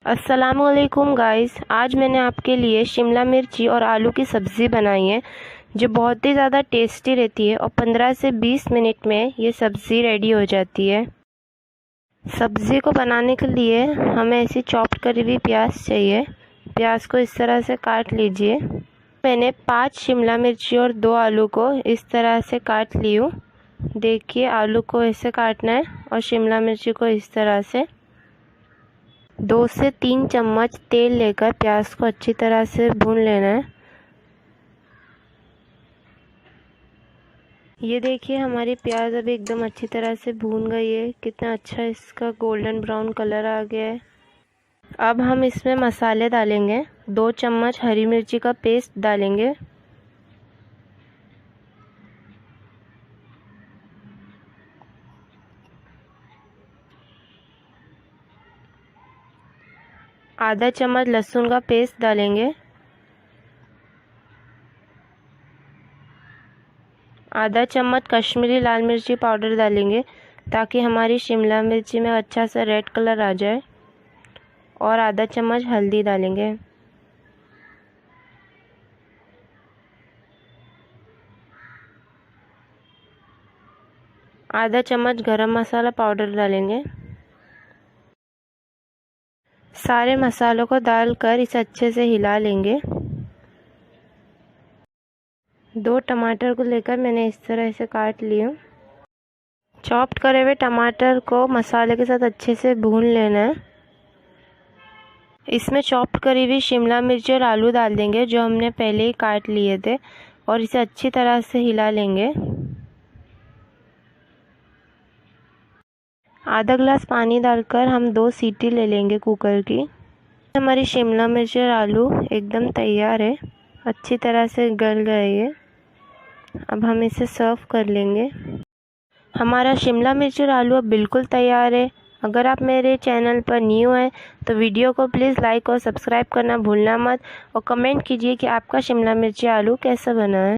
अस्सलामुअलैकुम गाइस, आज मैंने आपके लिए शिमला मिर्ची और आलू की सब्ज़ी बनाई है जो बहुत ही ज़्यादा टेस्टी रहती है और 15 से 20 मिनट में ये सब्ज़ी रेडी हो जाती है। सब्ज़ी को बनाने के लिए हमें ऐसी चॉप्ड करी हुई प्याज चाहिए। प्याज को इस तरह से काट लीजिए। मैंने 5 शिमला मिर्ची और 2 आलू को इस तरह से काट ली हूँ। देखिए, आलू को ऐसे काटना है और शिमला मिर्ची को इस तरह से। 2 से 3 चम्मच तेल लेकर प्याज को अच्छी तरह से भून लेना है। ये देखिए, हमारी प्याज अभी एकदम अच्छी तरह से भून गई है। कितना अच्छा इसका गोल्डन ब्राउन कलर आ गया है। अब हम इसमें मसाले डालेंगे। 2 चम्मच हरी मिर्ची का पेस्ट डालेंगे। आधा चम्मच लहसुन का पेस्ट डालेंगे। आधा चम्मच कश्मीरी लाल मिर्ची पाउडर डालेंगे ताकि हमारी शिमला मिर्ची में अच्छा सा रेड कलर आ जाए। और आधा चम्मच हल्दी डालेंगे। आधा चम्मच गरम मसाला पाउडर डालेंगे। सारे मसालों को डालकर इसे अच्छे से हिला लेंगे। 2 टमाटर को लेकर मैंने इस तरह से काट लिया। चॉप्ड करे हुए टमाटर को मसाले के साथ अच्छे से भून लेना है। इसमें चॉप्ड करी हुई शिमला मिर्च और आलू डाल देंगे जो हमने पहले ही काट लिए थे और इसे अच्छी तरह से हिला लेंगे। आधा ग्लास पानी डालकर हम 2 सीटी ले लेंगे कुकर की। हमारी शिमला मिर्च और आलू एकदम तैयार है, अच्छी तरह से गल गए ये। अब हम इसे सर्व कर लेंगे। हमारा शिमला मिर्च और आलू अब बिल्कुल तैयार है। अगर आप मेरे चैनल पर न्यू हैं तो वीडियो को प्लीज़ लाइक और सब्सक्राइब करना भूलना मत और कमेंट कीजिए कि आपका शिमला मिर्च आलू कैसा बना है।